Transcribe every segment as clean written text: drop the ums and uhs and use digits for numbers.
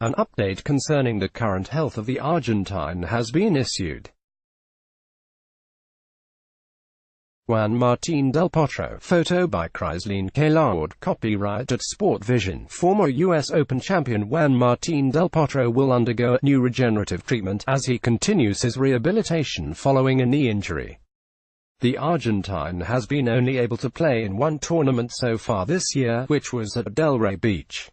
An update concerning the current health of the Argentine has been issued. Juan Martín del Potro. Photo by Chrysaline K. Lord. Copyright at Sport Vision. Former U.S. Open champion Juan Martín del Potro will undergo new regenerative treatment as he continues his rehabilitation following a knee injury. The Argentine has been only able to play in one tournament so far this year, which was at Delray Beach.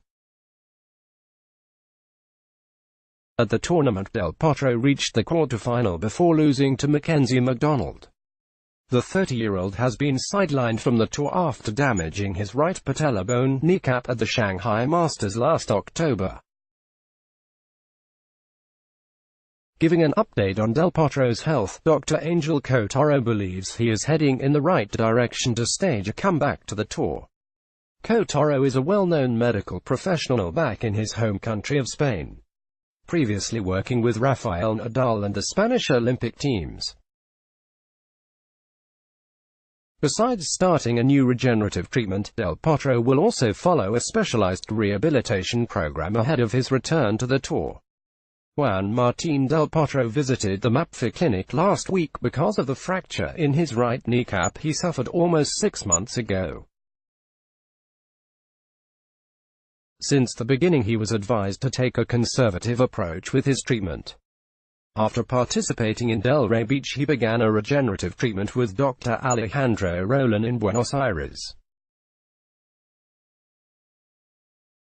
At the tournament, Del Potro reached the quarterfinal before losing to Mackenzie McDonald. The 30-year-old has been sidelined from the tour after damaging his right patella bone kneecap at the Shanghai Masters last October. Giving an update on Del Potro's health, Dr. Angel Potro believes he is heading in the right direction to stage a comeback to the tour. Potro is a well-known medical professional back in his home country of Spain, previously working with Rafael Nadal and the Spanish Olympic teams. Besides starting a new regenerative treatment, Del Potro will also follow a specialized rehabilitation program ahead of his return to the tour. Juan Martín del Potro visited the MAPFI clinic last week because of the fracture in his right kneecap he suffered almost 6 months ago. Since the beginning he was advised to take a conservative approach with his treatment. After participating in Delray Beach he began a regenerative treatment with Dr. Alejandro Roland in Buenos Aires.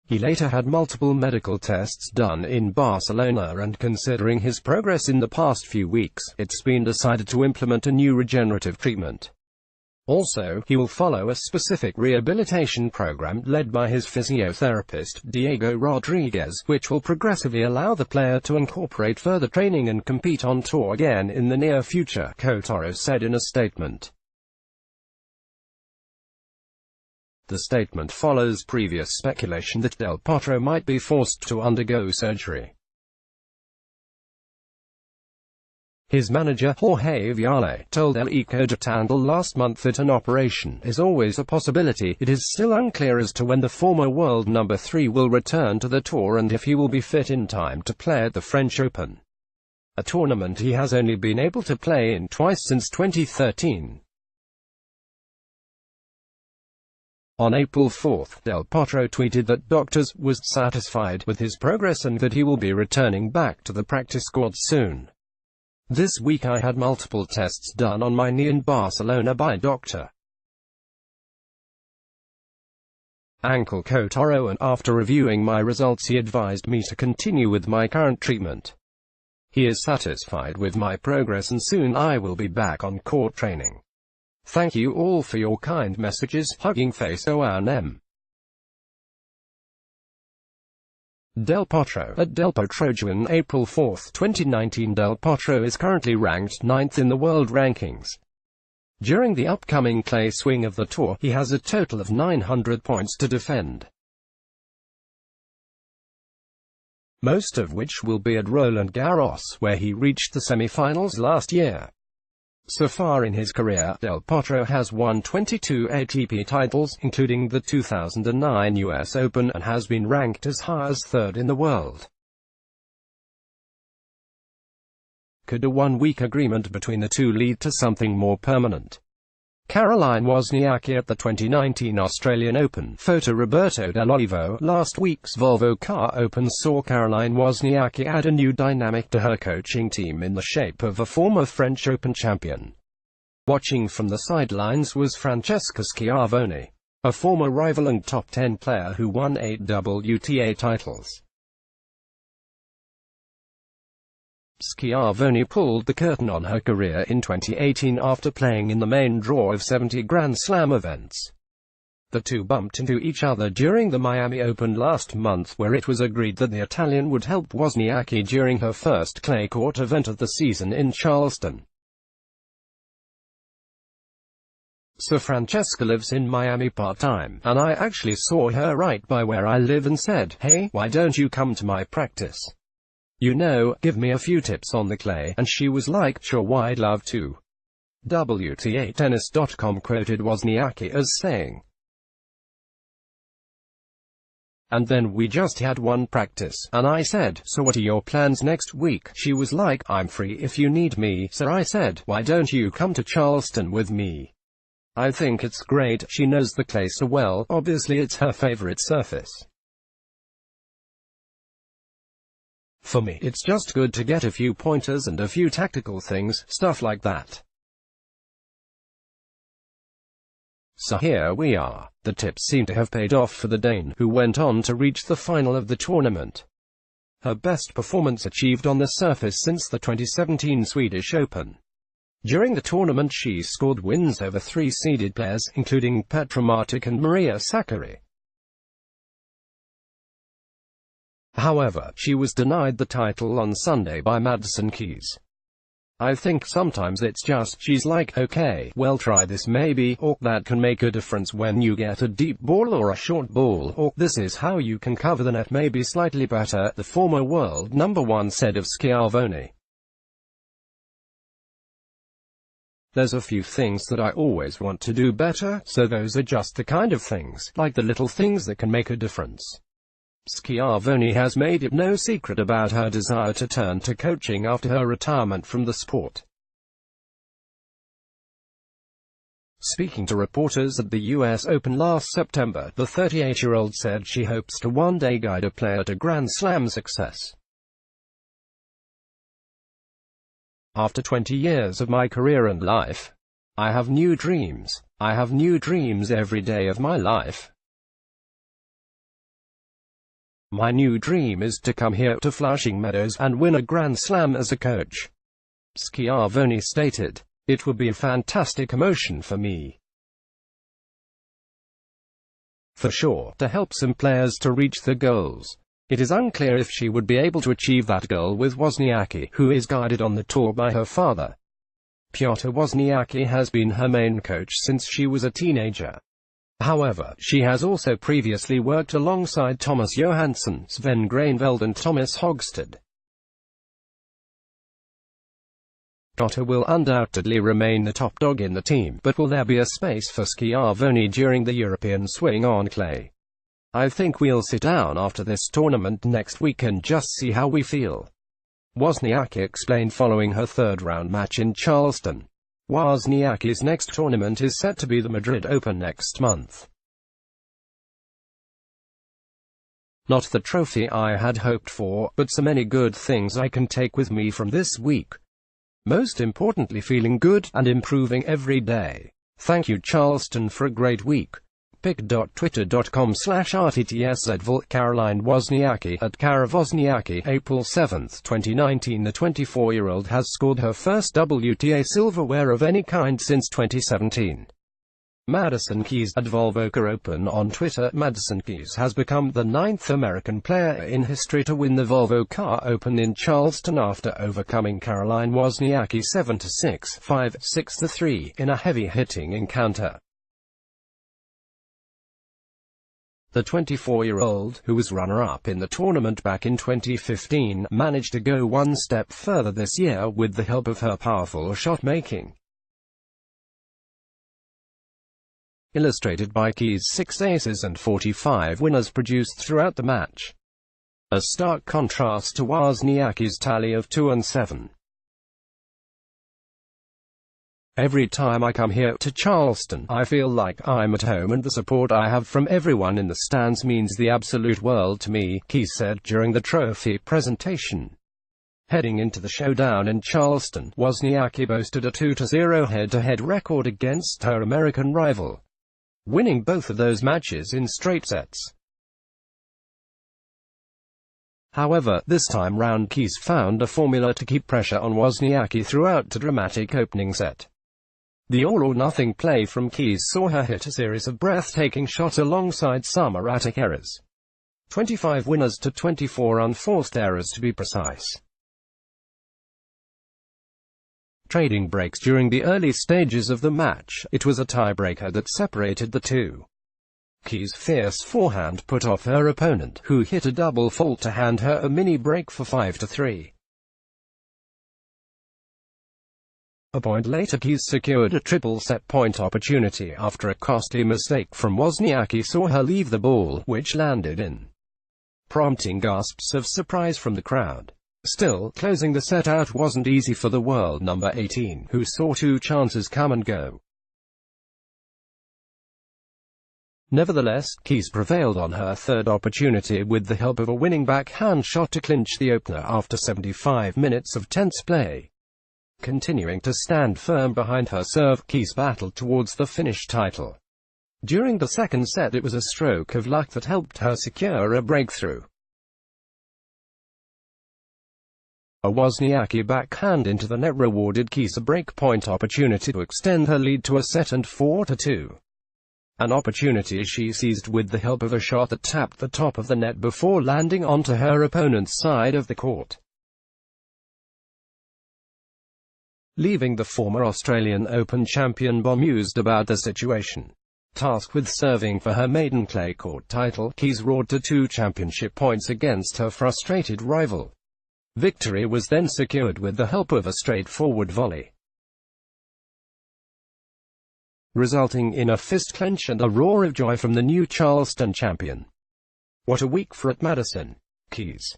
He later had multiple medical tests done in Barcelona, and considering his progress in the past few weeks, it's been decided to implement a new regenerative treatment. Also, he will follow a specific rehabilitation program led by his physiotherapist, Diego Rodriguez, which will progressively allow the player to incorporate further training and compete on tour again in the near future, Potro said in a statement. The statement follows previous speculation that Del Potro might be forced to undergo surgery. His manager, Jorge Viale, told El Eco de Tandil last month that an operation is always a possibility. It is still unclear as to when the former world number 3 will return to the tour and if he will be fit in time to play at the French Open, a tournament he has only been able to play in twice since 2013. On April 4, Del Potro tweeted that doctors was satisfied with his progress and that he will be returning back to the practice court soon. This week I had multiple tests done on my knee in Barcelona by Dr. Angel Potro, and after reviewing my results he advised me to continue with my current treatment. He is satisfied with my progress and soon I will be back on court training. Thank you all for your kind messages. Hugging face, Juan M. Del Potro. At Del Potro. Juan, April 4, 2019. Del Potro is currently ranked 9th in the world rankings. During the upcoming clay swing of the tour, he has a total of 900 points to defend, most of which will be at Roland Garros, where he reached the semi-finals last year. So far in his career, Del Potro has won 22 ATP titles, including the 2009 US Open, and has been ranked as high as 3rd in the world. Could a one-week agreement between the two lead to something more permanent? Caroline Wozniacki at the 2019 Australian Open. Photo Roberto Dell'Olivo. Last week's Volvo Car Open saw Caroline Wozniacki add a new dynamic to her coaching team in the shape of a former French Open champion. Watching from the sidelines was Francesca Schiavone, a former rival and top 10 player who won 8 WTA titles. Schiavone pulled the curtain on her career in 2018 after playing in the main draw of 70 Grand Slam events. The two bumped into each other during the Miami Open last month, where it was agreed that the Italian would help Wozniacki during her first clay court event of the season in Charleston. So Francesca lives in Miami part-time, and I actually saw her right by where I live and said, "Hey, why don't you come to my practice? You know, give me a few tips on the clay," and she was like, "Sure, I'd love to." WTA Tennis.com quoted Wozniacki as saying, And then we just had one practice, and I said, so what are your plans next week? She was like, I'm free if you need me. So I said, why don't you come to Charleston with me? I think it's great. She knows the clay so well. Obviously it's her favorite surface. For me, it's just good to get a few pointers and a few tactical things, stuff like that. So here we are. The tips seem to have paid off for the Dane, who went on to reach the final of the tournament. Her best performance achieved on the surface since the 2017 Swedish Open. During the tournament she scored wins over 3 seeded players, including Petra Martic and Maria Sakkari. However, she was denied the title on Sunday by Madison Keys. I think sometimes it's just, she's like, okay, well try this maybe, or that can make a difference when you get a deep ball or a short ball, or this is how you can cover the net maybe slightly better, the former world #1 said of Schiavone. There's a few things that I always want to do better, so those are just the kind of things, like the little things that can make a difference. Schiavone has made it no secret about her desire to turn to coaching after her retirement from the sport. Speaking to reporters at the US Open last September, the 38-year-old said she hopes to one day guide a player to Grand Slam success. After 20 years of my career and life, I have new dreams. I have new dreams every day of my life. My new dream is to come here to Flushing Meadows and win a Grand Slam as a coach. Schiavone stated, it would be a fantastic emotion for me. For sure, to help some players to reach their goals. It is unclear if she would be able to achieve that goal with Wozniacki, who is guided on the tour by her father. Piotr Wozniacki has been her main coach since she was a teenager. However, she has also previously worked alongside Thomas Johansson, Sven Granveld and Thomas Hogstad. Piotr will undoubtedly remain the top dog in the team, but will there be a space for Schiavone during the European swing on clay? I think we'll sit down after this tournament next week and just see how we feel. Wozniacki explained following her third-round match in Charleston. Wozniacki's next tournament is set to be the Madrid Open next month. Not the trophy I had hoped for, but so many good things I can take with me from this week. Most importantly, feeling good and improving every day. Thank you Charleston for a great week. pic.twitter.com/rttszvolt Caroline Wozniacki at Cara Wozniacki, April 7, 2019. The 24-year-old has scored her first WTA silverware of any kind since 2017. Madison Keys at Volvoca Open. On Twitter, Madison Keys has become the 9th American player in history to win the Volvo Car Open in Charleston after overcoming Caroline Wozniacki 7-6, 5-6-3 in a heavy-hitting encounter. The 24-year-old, who was runner-up in the tournament back in 2015, managed to go one step further this year with the help of her powerful shot-making. Illustrated by Keys' 6 aces and 45 winners produced throughout the match. A stark contrast to Wozniacki's tally of 2 and 7. Every time I come here to Charleston, I feel like I'm at home, and the support I have from everyone in the stands means the absolute world to me, Keys said during the trophy presentation. Heading into the showdown in Charleston, Wozniacki boasted a 2-0 head-to-head record against her American rival, winning both of those matches in straight sets. However, this time round Keys found a formula to keep pressure on Wozniacki throughout the dramatic opening set. The all-or-nothing play from Keys saw her hit a series of breathtaking shots alongside some erratic errors. 25 winners to 24 unforced errors to be precise. Trading breaks during the early stages of the match. It was a tiebreaker that separated the two. Keys' fierce forehand put off her opponent, who hit a double fault to hand her a mini break for 5-3. A point later, Keys secured a triple set point opportunity after a costly mistake from Wozniacki saw her leave the ball, which landed in. prompting gasps of surprise from the crowd. Still, closing the set out wasn't easy for the world number 18, who saw two chances come and go. Nevertheless, Keys prevailed on her third opportunity with the help of a winning backhand shot to clinch the opener after 75 minutes of tense play. Continuing to stand firm behind her serve, Keys battled towards the Finnish title. During the second set, it was a stroke of luck that helped her secure a breakthrough. A Wozniacki backhand into the net rewarded Keys a breakpoint opportunity to extend her lead to a set and 4-2. An opportunity she seized with the help of a shot that tapped the top of the net before landing onto her opponent's side of the court, leaving the former Australian Open champion bemused about the situation. Tasked with serving for her maiden clay court title, Keys roared to 2 championship points against her frustrated rival. Victory was then secured with the help of a straightforward volley, resulting in a fist clench and a roar of joy from the new Charleston champion. What a week for at Madison. Keys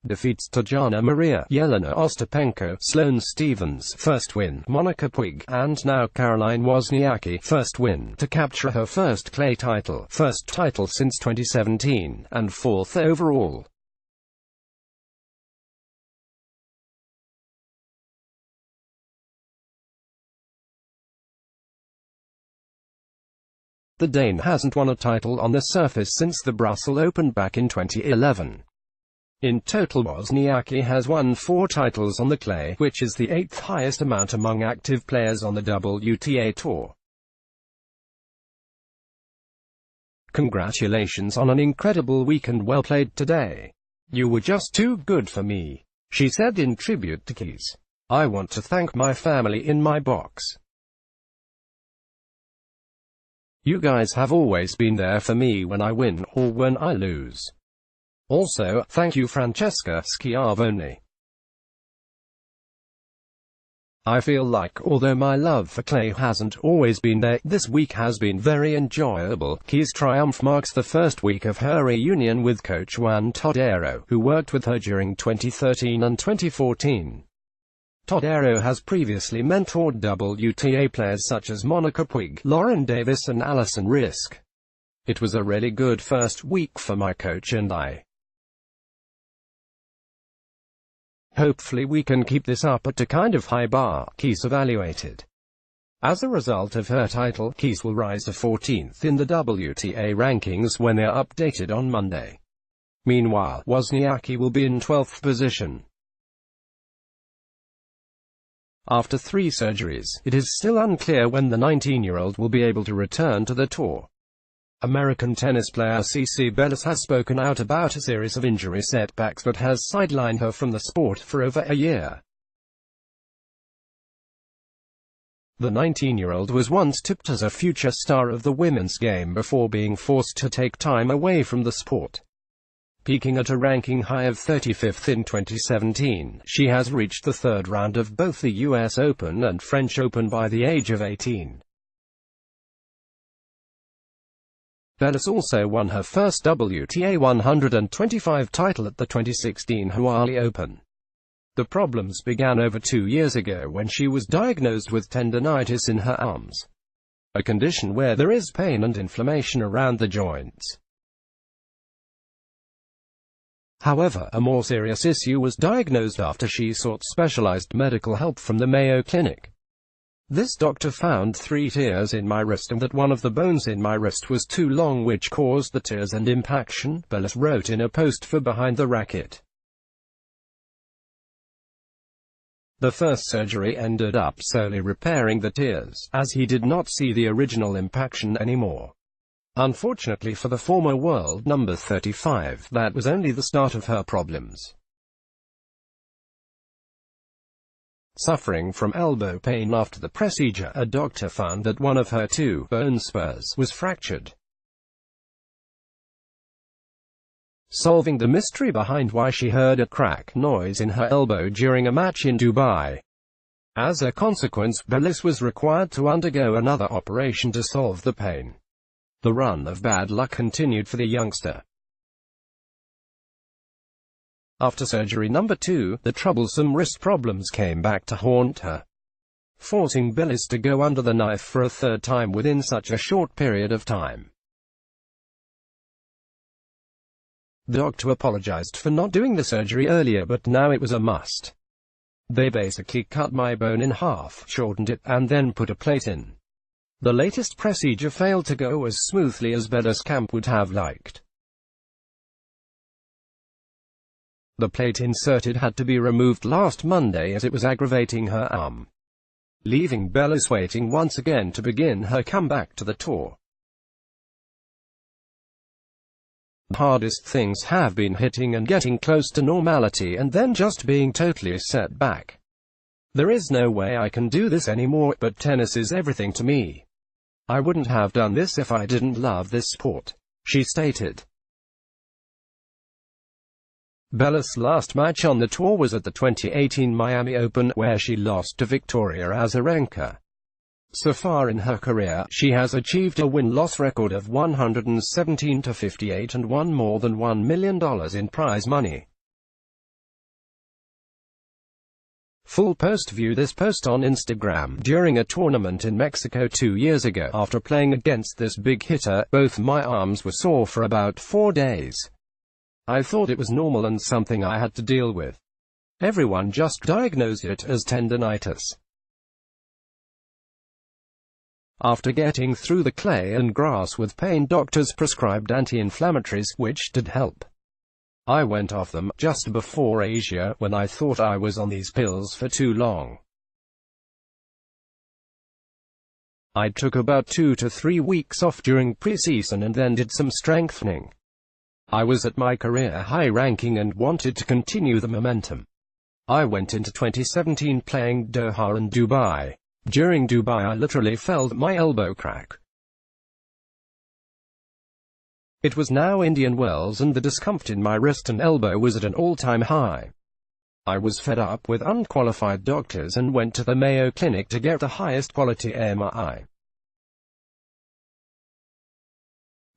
defeats Tatjana Maria, Jelena Ostapenko, Sloane Stephens, first win, Monica Puig, and now Caroline Wozniacki, first win, to capture her first clay title, first title since 2017, and 4th overall. The Dane hasn't won a title on the surface since the Brussels Open back in 2011. In total, Wozniacki has won 4 titles on the clay, which is the 8th highest amount among active players on the WTA Tour. Congratulations on an incredible week and well played today. You were just too good for me, she said in tribute to Keys. I want to thank my family in my box. You guys have always been there for me when I win, or when I lose. Also, thank you Francesca Schiavone. I feel like, although my love for clay hasn't always been there, this week has been very enjoyable. Keys' triumph marks the first week of her reunion with coach Juan Todero, who worked with her during 2013 and 2014. Todero has previously mentored WTA players such as Monica Puig, Lauren Davis and Alison Riske. It was a really good first week for my coach and I. Hopefully we can keep this up at a kind of high bar, Keys evaluated. As a result of her title, Keys will rise to 14th in the WTA rankings when they are updated on Monday. Meanwhile, Wozniacki will be in 12th position. After 3 surgeries, it is still unclear when the 19-year-old will be able to return to the tour. American tennis player CC Bellis has spoken out about a series of injury setbacks that has sidelined her from the sport for over a year. The 19-year-old was once tipped as a future star of the women's game before being forced to take time away from the sport. Peaking at a ranking high of 35th in 2017, she has reached the 3rd round of both the US Open and French Open by the age of 18. Bellis also won her first WTA 125 title at the 2016 Hawaii Open. The problems began over 2 years ago when she was diagnosed with tendinitis in her arms, a condition where there is pain and inflammation around the joints. However, a more serious issue was diagnosed after she sought specialized medical help from the Mayo Clinic. This doctor found 3 tears in my wrist and that one of the bones in my wrist was too long, which caused the tears and impaction, Bellis wrote in a post for Behind the Racket. The first surgery ended up solely repairing the tears, as he did not see the original impaction anymore. Unfortunately for the former world number 35, that was only the start of her problems. Suffering from elbow pain after the procedure, a doctor found that one of her 2 bone spurs was fractured, solving the mystery behind why she heard a crack noise in her elbow during a match in Dubai. As a consequence, Bellis was required to undergo another operation to solve the pain. The run of bad luck continued for the youngster. After surgery number 2, the troublesome wrist problems came back to haunt her, forcing Bellis to go under the knife for a third time within such a short period of time. The doctor apologized for not doing the surgery earlier, but now it was a must. They basically cut my bone in half, shortened it, and then put a plate in. The latest procedure failed to go as smoothly as Bellis camp would have liked. The plate inserted had to be removed last Monday as it was aggravating her arm, leaving Bellis waiting once again to begin her comeback to the tour. The hardest things have been hitting and getting close to normality and then just being totally set back. There is no way I can do this anymore, but tennis is everything to me. I wouldn't have done this if I didn't love this sport, she stated. Bellis' last match on the tour was at the 2018 Miami Open, where she lost to Victoria Azarenka. So far in her career, she has achieved a win-loss record of 117-58 and won more than $1 million in prize money. Full post: view this post on Instagram. During a tournament in Mexico 2 years ago, after playing against this big hitter, both my arms were sore for about 4 days. I thought it was normal and something I had to deal with. Everyone just diagnosed it as tendinitis. After getting through the clay and grass with pain, doctors prescribed anti-inflammatories, which did help. I went off them just before Asia, when I thought I was on these pills for too long. I took about 2 to 3 weeks off during pre-season and then did some strengthening. I was at my career high ranking and wanted to continue the momentum. I went into 2017 playing Doha and Dubai. During Dubai I literally felt my elbow crack. It was now Indian Wells and the discomfort in my wrist and elbow was at an all-time high. I was fed up with unqualified doctors and went to the Mayo Clinic to get the highest quality MRI.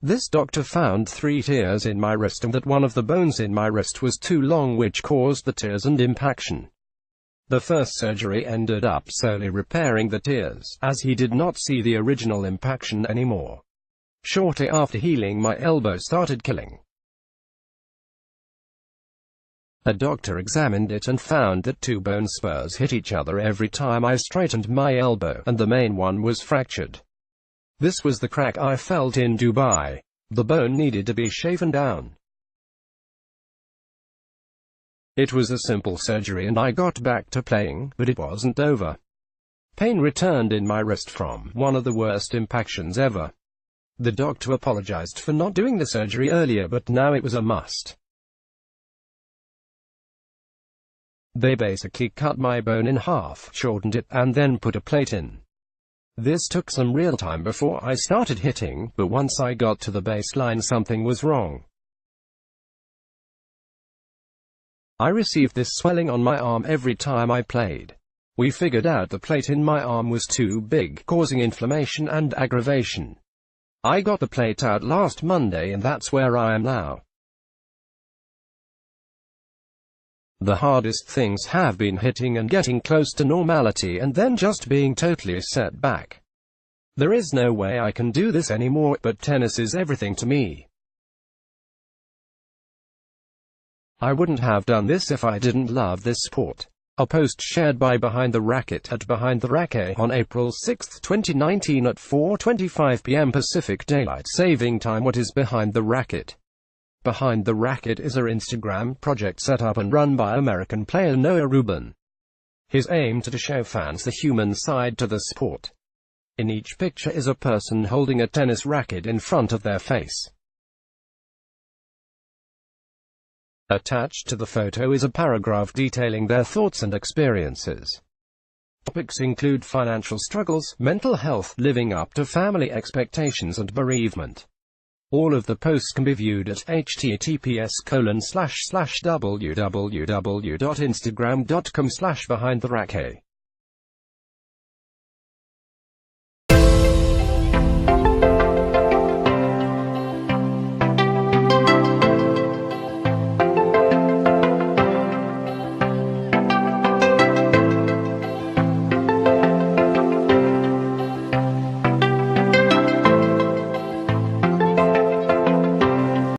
This doctor found 3 tears in my wrist and that one of the bones in my wrist was too long, which caused the tears and impaction. The first surgery ended up solely repairing the tears, as he did not see the original impaction anymore. Shortly after healing, my elbow started killing. A doctor examined it and found that 2 bone spurs hit each other every time I straightened my elbow, and the main one was fractured. This was the crack I felt in Dubai. The bone needed to be shaven down. It was a simple surgery and I got back to playing, but it wasn't over. Pain returned in my wrist from one of the worst impactions ever. The doctor apologized for not doing the surgery earlier, but now it was a must. They basically cut my bone in half, shortened it, and then put a plate in. This took some real time before I started hitting, but once I got to the baseline something was wrong. I received this swelling on my arm every time I played. We figured out the plate in my arm was too big, causing inflammation and aggravation. I got the plate out last Monday and that's where I am now. The hardest things have been hitting and getting close to normality and then just being totally set back. There is no way I can do this anymore, but tennis is everything to me. I wouldn't have done this if I didn't love this sport. A post shared by Behind the Racket at Behind the Racket on April 6, 2019 at 4:25 p.m. Pacific Daylight Saving Time. What is Behind the Racket? Behind the Racket is an Instagram project set up and run by American player Noah Rubin. His aim to show fans the human side to the sport. In each picture is a person holding a tennis racket in front of their face. Attached to the photo is a paragraph detailing their thoughts and experiences. Topics include financial struggles, mental health, living up to family expectations and bereavement. All of the posts can be viewed at https://www.instagram.com/behindtheracket.